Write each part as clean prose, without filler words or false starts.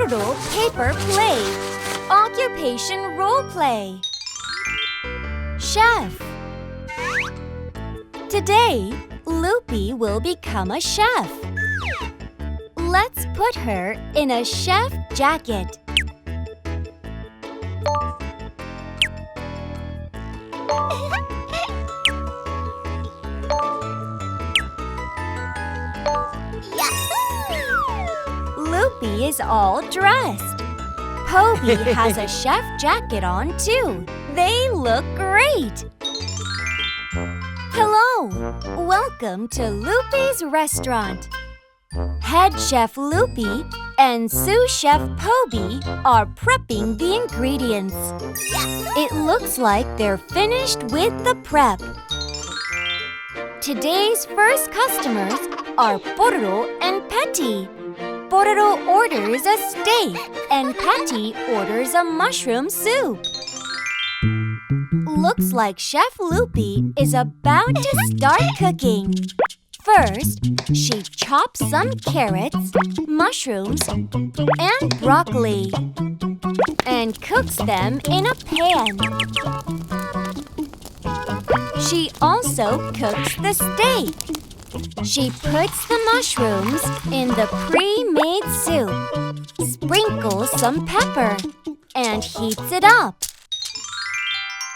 Pororo paper plate. Occupation Roleplay. Chef. Today, Loopy will become a chef. Let's put her in a chef jacket. Loopy is all dressed. Poby has a chef jacket on too. They look great. Hello! Welcome to Loopy's restaurant. Head Chef Loopy and sous chef Poby are prepping the ingredients. It looks like they're finished with the prep. Today's first customers are Pororo and Petty. Pororo orders a steak and Petty orders a mushroom soup. Looks like Chef Loopy is about to start cooking. First, she chops some carrots, mushrooms, and broccoli and cooks them in a pan. She also cooks the steak. She puts the mushrooms in the pre-made soup, sprinkles some pepper, and heats it up.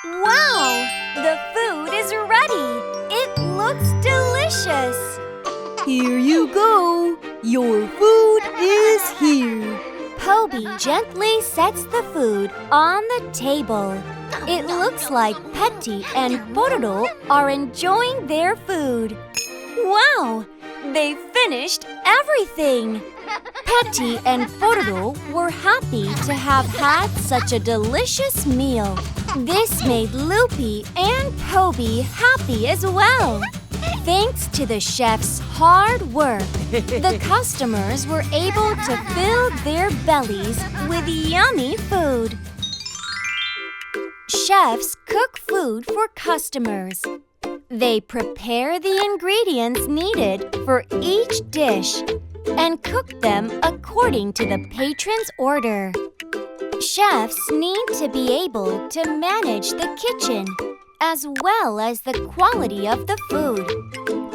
Wow! The food is ready! It looks delicious! Here you go! Your food is here! Poby gently sets the food on the table. It looks like Petty and Pororo are enjoying their food. Wow! They finished everything! Petty and Pororo were happy to have had such a delicious meal. This made Loopy and Poby happy as well. Thanks to the chef's hard work, the customers were able to fill their bellies with yummy food. Chefs cook food for customers. They prepare the ingredients needed for each dish and cook them according to the patron's order. Chefs need to be able to manage the kitchen as well as the quality of the food.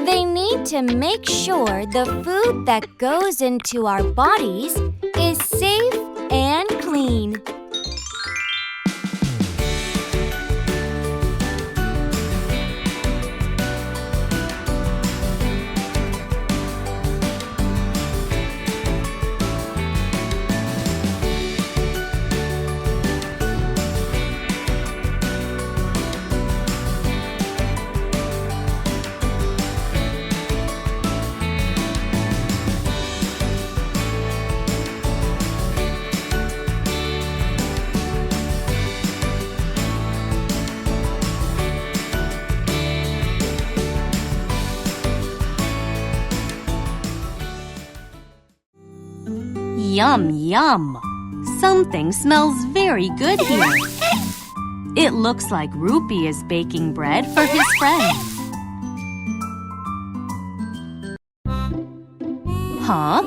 They need to make sure the food that goes into our bodies is safe and clean. Yum, yum! Something smells very good here. It looks like Roopy is baking bread for his friends. Huh?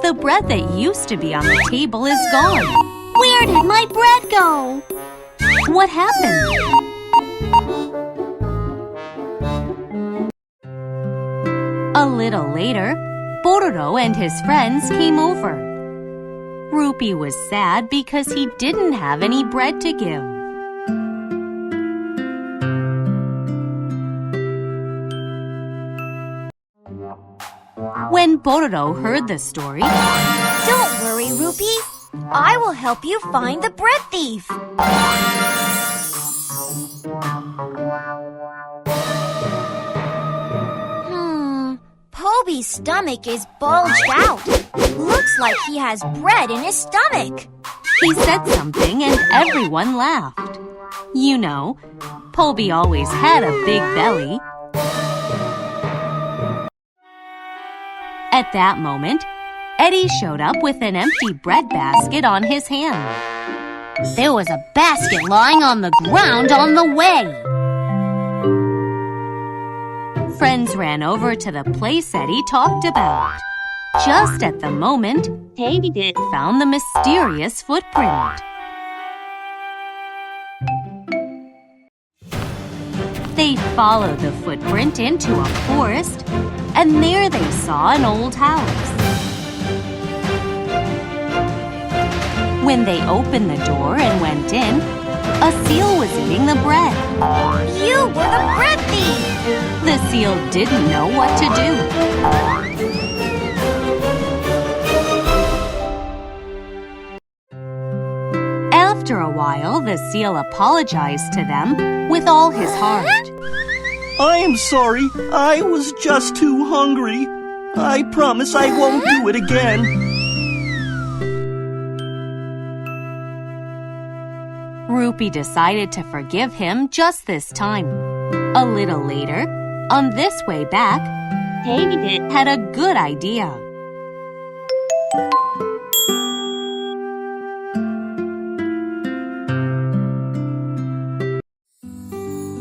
The bread that used to be on the table is gone. Where did my bread go? What happened? A little later, Pororo and his friends came over. Roopy was sad because he didn't have any bread to give. When Pororo heard the story, Don't worry, Roopy. I will help you find the bread thief. Poby's stomach is bulged out. Looks like he has bread in his stomach. he said something and everyone laughed. You know, Poby always had a big belly. At that moment, Eddie showed up with an empty bread basket on his hand. There was a basket lying on the ground on the way. Friends ran over to the place Eddie talked about. Just at the moment, David found the mysterious footprint. They followed the footprint into a forest, and there they saw an old house. When they opened the door and went in, a seal was eating the bread. You were the bread thief! The seal didn't know what to do. After a while, the seal apologized to them with all his heart. I am sorry. I was just too hungry. I promise I won't do it again. Roopy decided to forgive him just this time. A little later, on this way back, David had a good idea.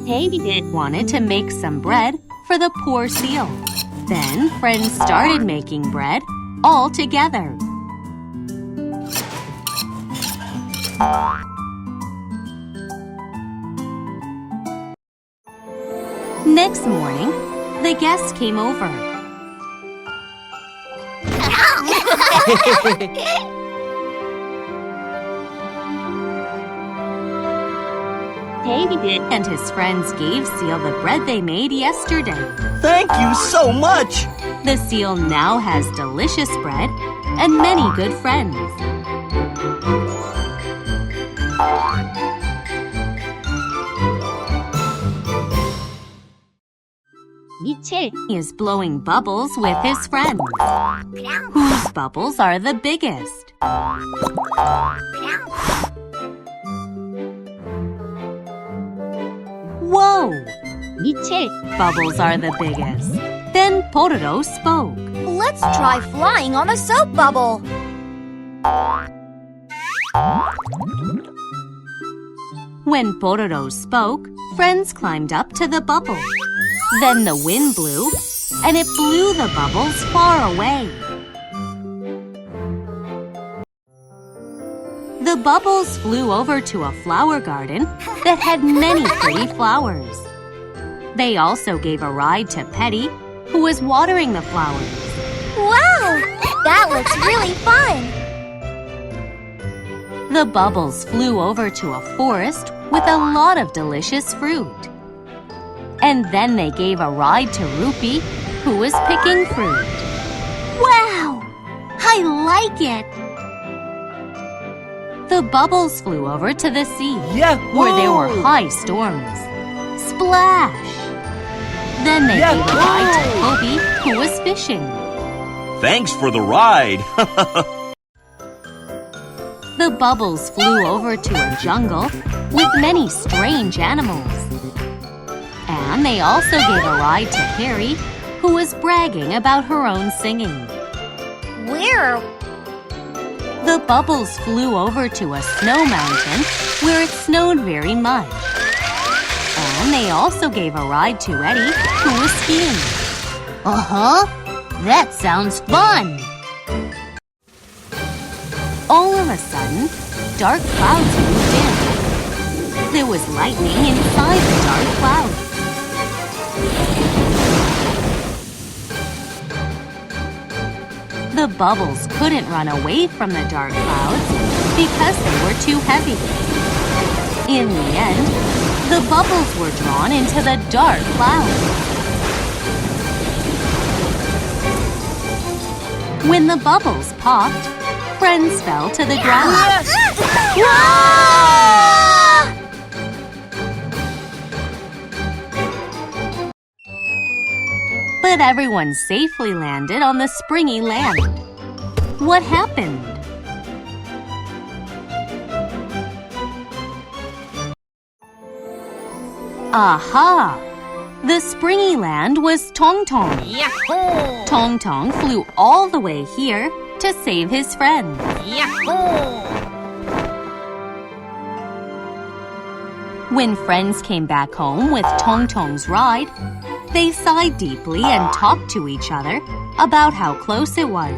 David wanted to make some bread for the poor seal. Then friends started making bread all together. Next morning, the guests came over. David and his friends gave Seal the bread they made yesterday. Thank you so much! The seal now has delicious bread and many good friends. He is blowing bubbles with his friends. Whose bubbles are the biggest? Whoa! Bubbles are the biggest. Then Pororo spoke. Let's try flying on the soap bubble. When Pororo spoke, friends climbed up to the bubble. Then the wind blew, and it blew the bubbles far away. The bubbles flew over to a flower garden that had many pretty flowers. They also gave a ride to Petty, who was watering the flowers. Wow! That looks really fun! The bubbles flew over to a forest with a lot of delicious fruit. And then they gave a ride to Roopy, who was picking fruit. Wow! I like it! The bubbles flew over to the sea, Yahoo! where there were high storms. Splash! Then they gave a ride to Poby, who was fishing. Thanks for the ride. The bubbles flew over to a jungle with many strange animals. And they also gave a ride to Harry, who was bragging about her own singing. Where? The bubbles flew over to a snow mountain where it snowed very much. And they also gave a ride to Eddie, who was skiing. Uh-huh. That sounds fun! All of a sudden, dark clouds moved in. There was lightning inside the dark clouds. The bubbles couldn't run away from the dark clouds because they were too heavy. In the end, the bubbles were drawn into the dark clouds. When the bubbles popped, friends fell to the ground. But everyone safely landed on the springy land. What happened? Aha! The springy land was Tong Tong. Yahoo! Tong Tong flew all the way here to save his friend. Yahoo! When friends came back home with Tong Tong's ride, They sighed deeply and talked to each other about how close it was.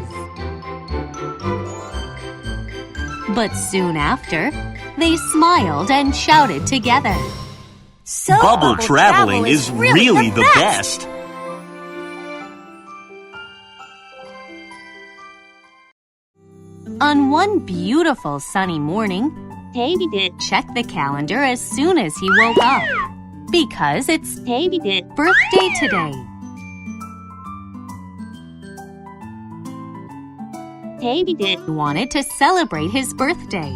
But soon after, they smiled and shouted together. So Bubble traveling is really the best. On one beautiful sunny morning, David checked the calendar as soon as he woke up, because it's David's birthday today. David wanted to celebrate his birthday,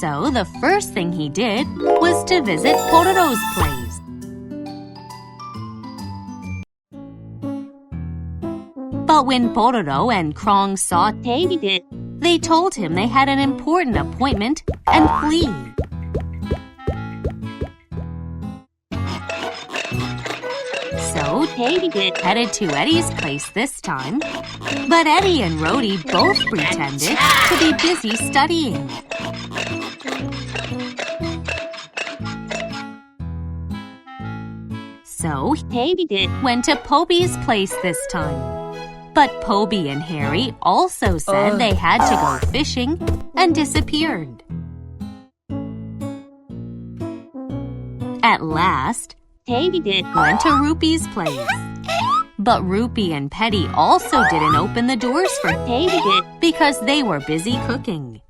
so the first thing he did was to visit Pororo's place. But when Pororo and Krong saw David, they told him they had an important appointment and flee. So David headed to Eddie's place this time, but Eddie and Rhodey both pretended to be busy studying. So David went to Poby's place this time. But Poby and Harry also said they had to go fishing and disappeared. At last, David went to Roopy's place. But Roopy and Petty also didn't open the doors for David because they were busy cooking.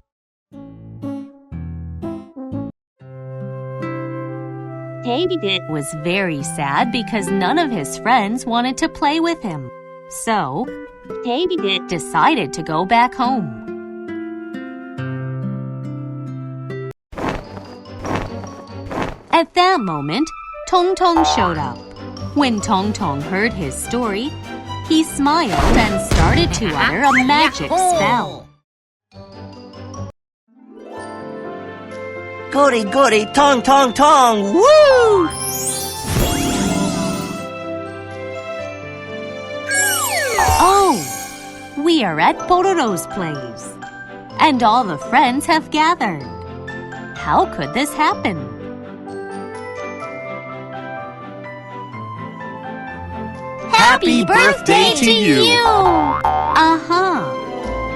David was very sad because none of his friends wanted to play with him. So, David decided to go back home. At that moment, Tong Tong showed up. When Tong Tong heard his story, he smiled and started to utter a magic spell. Goody goody, tong tong tong, woo! Oh, we are at Pororo's place, and all the friends have gathered. How could this happen? Happy birthday to you!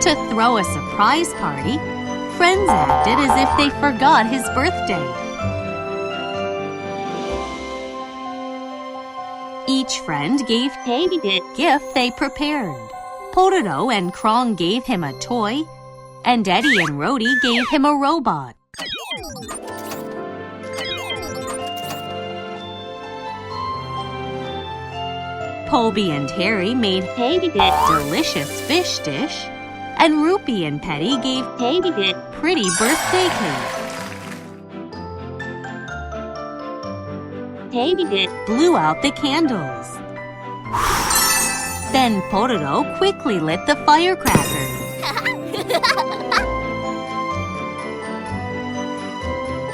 To throw a surprise party, friends acted as if they forgot his birthday. Each friend gave David a gift they prepared. Pororo and Krong gave him a toy, and Eddie and Rhodey gave him a robot. Poby and Harry made David a delicious fish dish, and Roopy and Petty gave David a pretty birthday cake. David blew out the candles. Then Pororo quickly lit the firecrackers.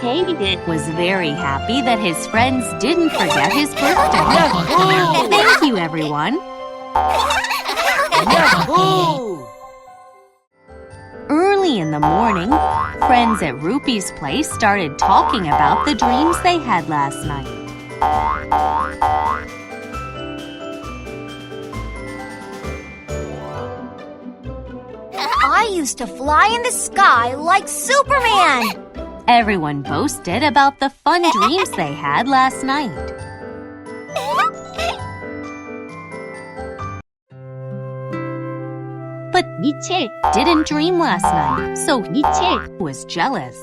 David was very happy that his friends didn't forget his birthday. Thank you, everyone. Early in the morning, friends at Roopy's place started talking about the dreams they had last night. I used to fly in the sky like Superman! Everyone boasted about the fun dreams they had last night. But Miche didn't dream last night, so Miche was jealous.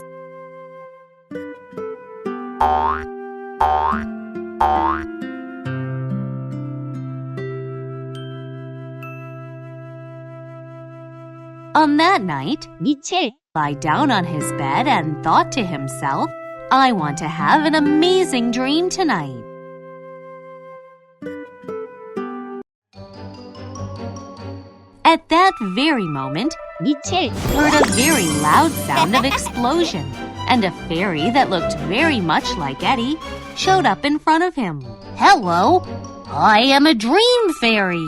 On that night, Miche lay down on his bed and thought to himself, I want to have an amazing dream tonight. At that very moment, Miche heard a very loud sound of explosion, and a fairy that looked very much like Eddie showed up in front of him. Hello, I am a dream fairy.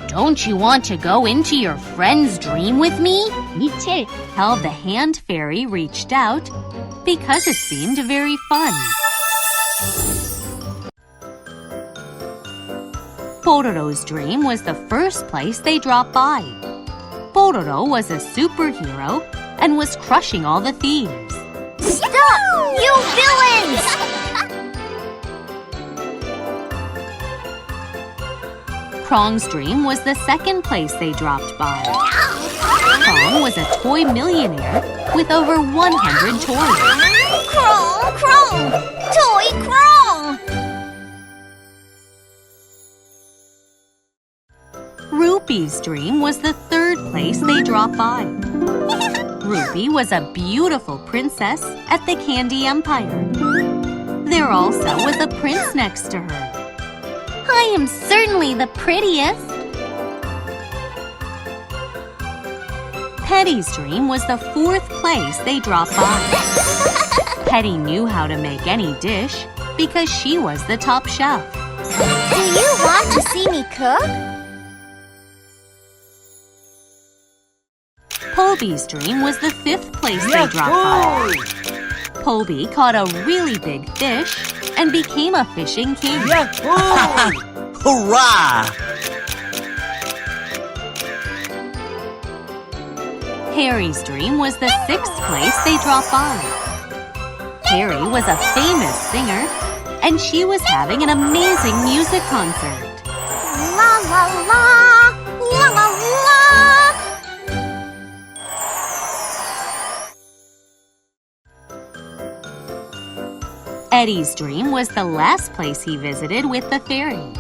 Don't you want to go into your friend's dream with me? Miche held the hand fairy reached out because it seemed very fun. Pororo's dream was the first place they dropped by. Pororo was a superhero and was crushing all the thieves. Stop, you villains! Krong's dream was the second place they dropped by. Krong was a toy millionaire with over 100 toys. Krong, Krong! Toy Krong! Roopy's dream was the third place they dropped by. Roopy was a beautiful princess at the Candy Empire. There also was a prince next to her. I am certainly the prettiest. Petty's dream was the fourth place they dropped by. Petty knew how to make any dish because she was the top chef. Do you want to see me cook? Poby's dream was the fifth place they dropped by. Poby caught a really big fish and became a fishing king. Hurrah! Harry's dream was the sixth place they dropped by. Harry was a famous singer, and she was having an amazing music concert. La la la! La la la! Eddie's dream was the last place he visited with the fairy.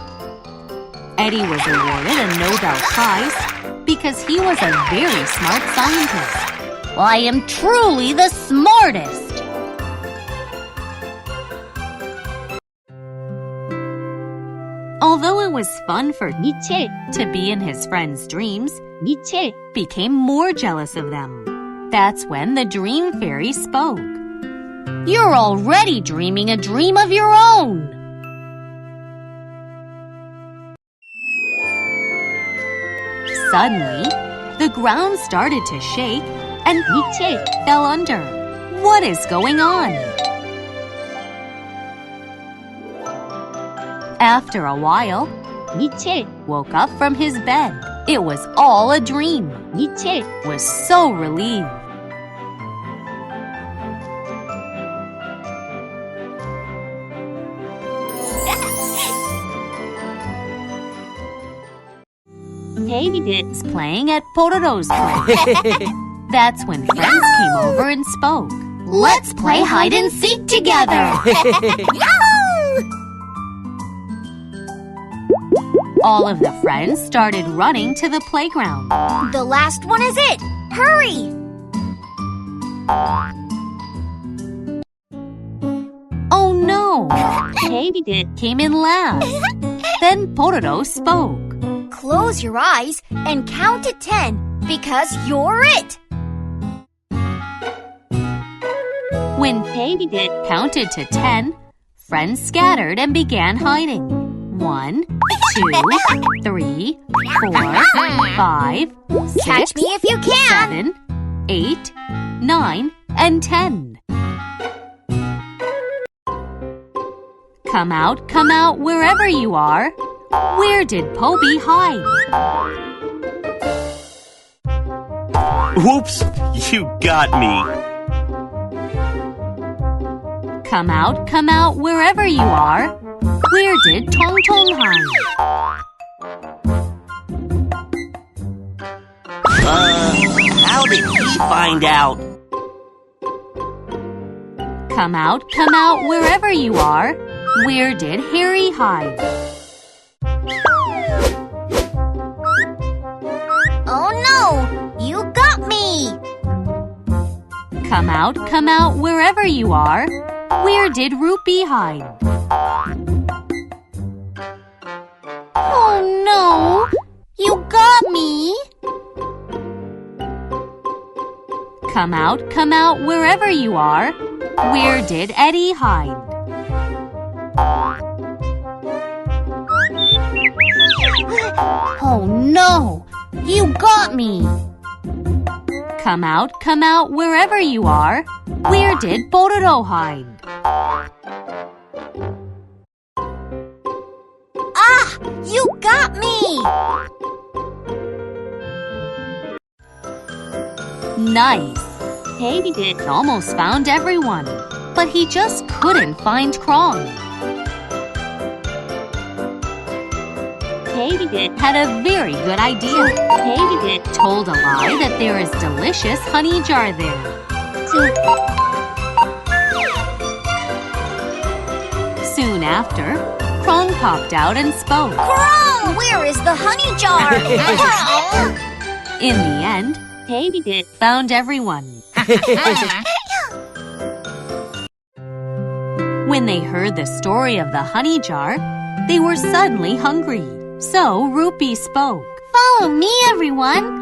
Eddie was awarded a Nobel Prize because he was a very smart scientist. I am truly the smartest. Although it was fun for Nietzsche to be in his friends' dreams, Nietzsche became more jealous of them. That's when the dream fairy spoke. You're already dreaming a dream of your own. Suddenly, the ground started to shake and Nietzsche fell under. What is going on? After a while, Nietzsche woke up from his bed. It was all a dream. Nietzsche was so relieved. David's playing at Pororo's place. That's when friends came over and spoke. Let's play hide and seek together. All of the friends started running to the playground. The last one is it! Hurry! Oh no! David came in last. Then Pororo spoke. Close your eyes and count to 10 because you're it! When David counted to 10, friends scattered and began hiding. 1, 2, 3, 4, 5, 6, Catch me if you can! 7, 8, 9, and 10. Come out, wherever you are. Where did Poby hide? Whoops! You got me. Come out, wherever you are. Where did Tong Tong hide? How did he find out? Come out, wherever you are. Where did Harry hide? Oh no! You got me! Come out, wherever you are. Where did Roopy hide? Oh no! You got me! Come out, wherever you are. Where did Eddie hide? Oh no! You got me! Come out, wherever you are. Where did Pororo hide? Ah! You got me! Nice! David almost found everyone, but he just couldn't find Krong. David had a very good idea. David told a lie that there is delicious honey jar there. Soon after, Krong popped out and spoke. Krong, where is the honey jar? In the end, David found everyone. When they heard the story of the honey jar, they were suddenly hungry. So Roopy spoke. Follow me, everyone.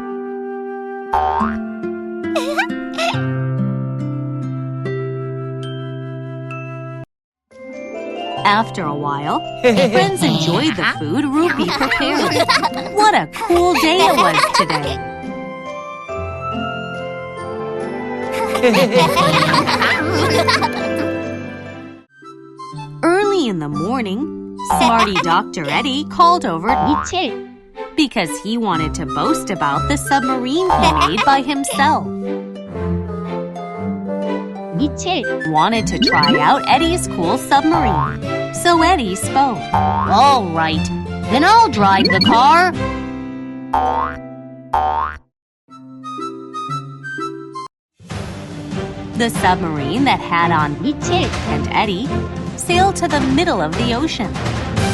After a while, friends enjoyed the food Roopy prepared. What a cool day it was today! Early in the morning, smarty Dr. Eddie called over because he wanted to boast about the submarine he made by himself. Wanted to try out Eddie's cool submarine. So Eddie spoke. All right, then I'll drive the car. The submarine that had on and Eddie sailed to the middle of the ocean,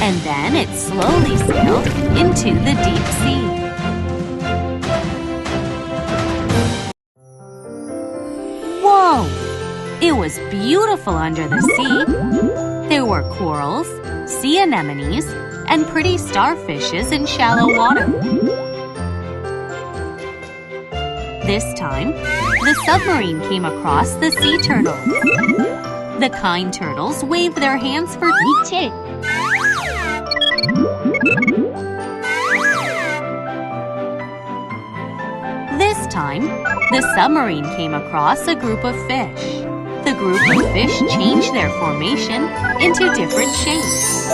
and then it slowly sailed into the deep sea. Whoa! It was beautiful under the sea. There were corals, sea anemones, and pretty starfishes in shallow water. This time, the submarine came across the sea turtles. The kind turtles waved their hands for Nietzsche. This time, the submarine came across a group of fish. The group of fish changed their formation into different shapes.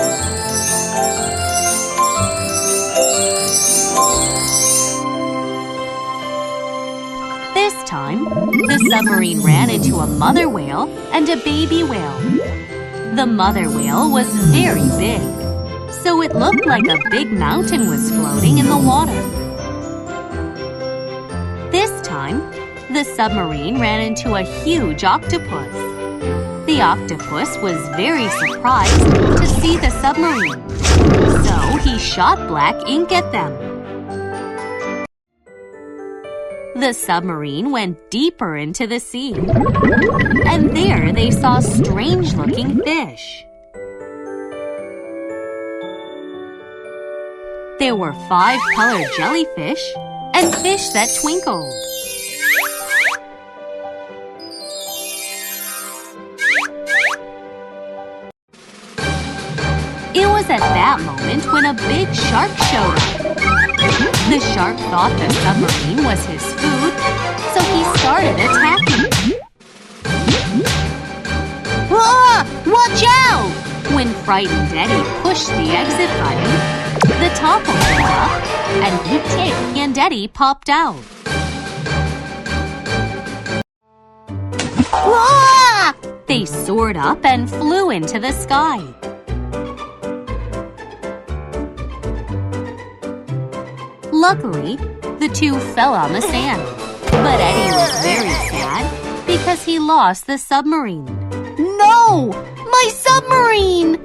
This time, the submarine ran into a mother whale and a baby whale. The mother whale was very big, so it looked like a big mountain was floating in the water. This time, the submarine ran into a huge octopus. The octopus was very surprised to see the submarine, so he shot black ink at them. The submarine went deeper into the sea, and there they saw strange-looking fish. There were 5 colored jellyfish and fish that twinkled. It was at that moment when a big shark showed up. The shark thought the submarine was his food, so he started attacking. Ah! Watch out! When frightened Eddie pushed the exit button, the top opened up, and Nick and Eddie popped out. Ah! They soared up and flew into the sky. Luckily, the two fell on the sand, but Eddie was very sad because he lost the submarine. No! My submarine!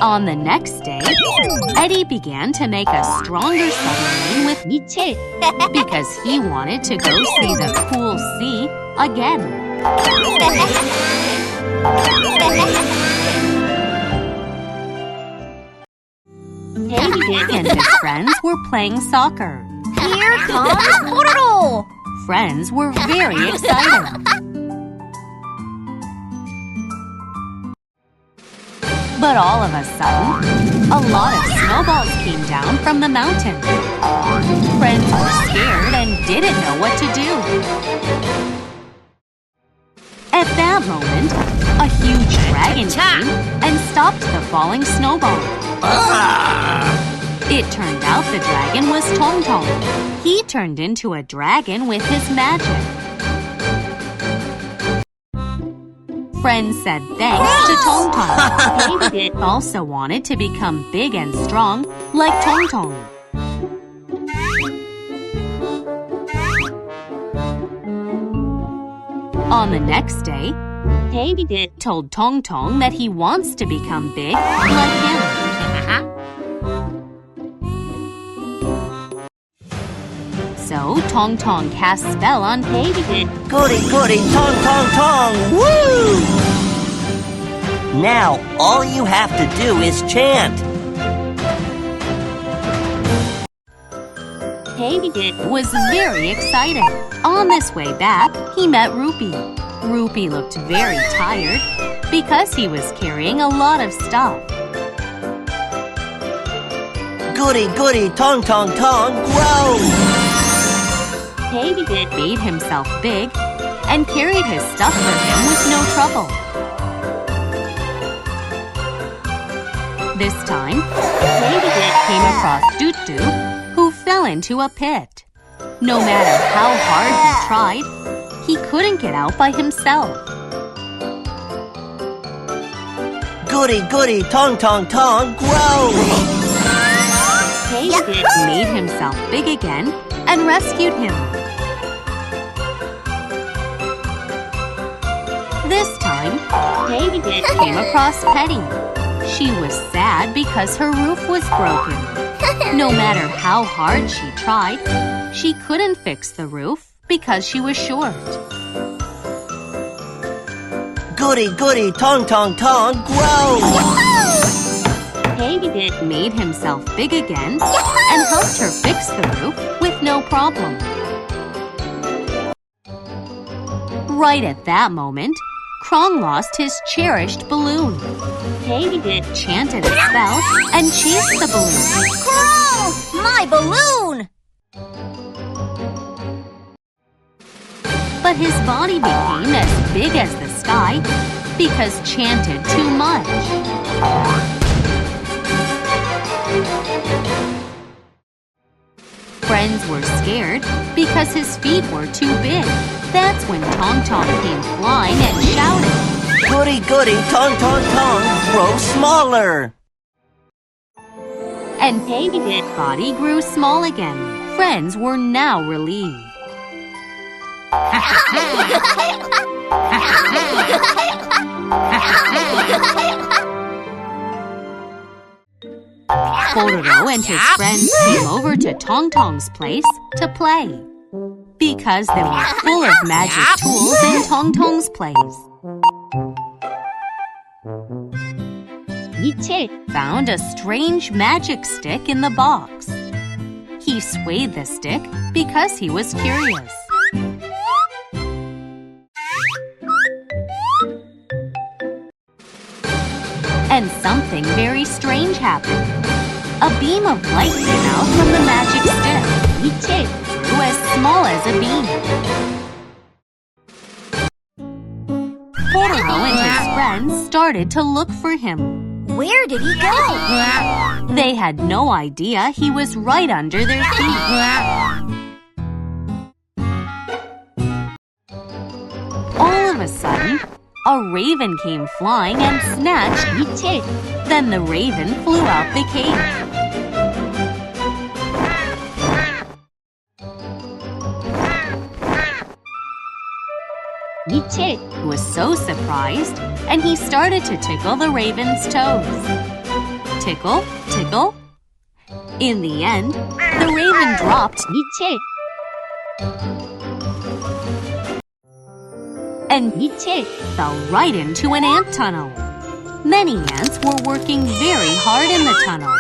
On the next day, Eddie began to make a stronger submarine with Nietzsche because he wanted to go see the cool sea again. Eddie and his friends were playing soccer. Here comes Pororo! Friends were very excited. But all of a sudden, a lot of snowballs came down from the mountain. Friends were scared and didn't know what to do. At that moment, a huge dragon came and stopped the falling snowball. It turned out the dragon was Tong Tong. He turned into a dragon with his magic. Friends said thanks to Tong Tong. They also wanted to become big and strong like Tong Tong. On the next day, David told Tong Tong that he wants to become big like him. So Tong Tong cast spell on David. Goody, goody, tong, tong, tong! Woo! Now, all you have to do is chant. David was very excited. On this way back, he met Roopy. Roopy looked very tired because he was carrying a lot of stuff. Goody, goody, tong, tong, tong, grow! David made himself big and carried his stuff for him with no trouble. This time, David came across Doo-Doo, who fell into a pit. No matter how hard he tried, he couldn't get out by himself. Goody, goody, tong, tong, tong, grow! David made himself big again and rescued him. This time, David came across Petty. She was sad because her roof was broken. No matter how hard she tried, she couldn't fix the roof because she was short. Goody, goody, tong, tong, tong, grow! David made himself big again and helped her fix the roof with no problem. Right at that moment, Krong lost his cherished balloon. David chanted a spell and chased the balloon. Krong! My balloon! But his body became as big as the sky because chanted too much. Friends were scared because his feet were too big. That's when Tong Tong came flying and shouted, Goody, goody, tong, tong, tong, grow smaller! And David's body grew small again. Friends were now relieved. Pororo and his friends came over to Tong Tong's place to play because they were full of magic tools in Tong Tong's place. Yiche found a strange magic stick in the box. He swayed the stick because he was curious. And something very strange happened. A beam of light came out from the magic stick. Yiche grew as small as a bean. Pororo and his friends started to look for him. Where did he go? They had no idea he was right under their feet. All of a sudden, a raven came flying and snatched Yiche. Then the raven flew out the cave. Yiche was so surprised, and he started to tickle the raven's toes. Tickle, tickle. In the end, the raven dropped Yiche. And Yiche fell right into an ant tunnel. Many ants were working very hard in the tunnel.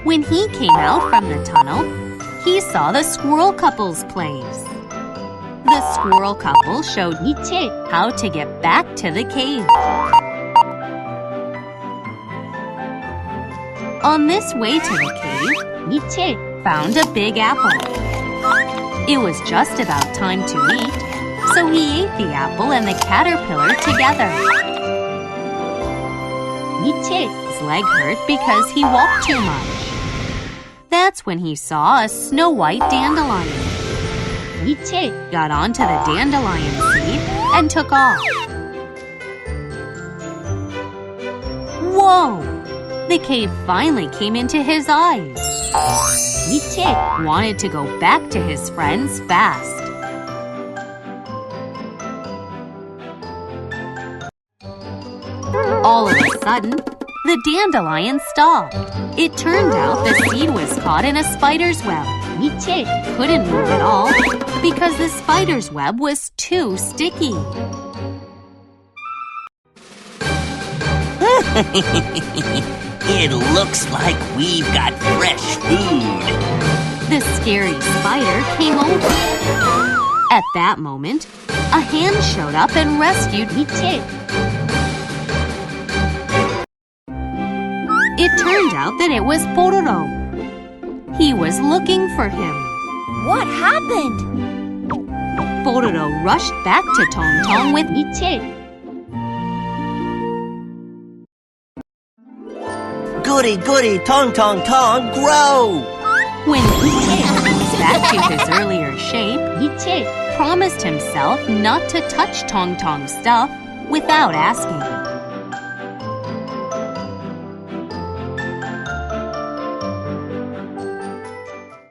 When he came out from the tunnel, he saw the squirrel couple's place. The squirrel couple showed Yiche how to get back to the cave. On this way to the cave, Yiche found a big apple. It was just about time to eat, so he ate the apple and the caterpillar together. His leg hurt because he walked too much. That's when he saw a snow-white dandelion. Got onto the dandelion seed and took off. Whoa! The cave finally came into his eyes. Wanted to go back to his friends fast. All of a sudden, the dandelion stopped. It turned out the seed was caught in a spider's web. Couldn't move at all because the spider's web was too sticky. It looks like we've got fresh food. The scary spider came over. At that moment, a hand showed up and rescued Ichik. It turned out that it was Pororo. He was looking for him. What happened? Pororo rushed back to Tong Tong with Ichik. Goody, goody, tong, tong, tong, grow! When Ichik was back to his earlier shape, Ichik promised himself not to touch Tong Tong's stuff without asking.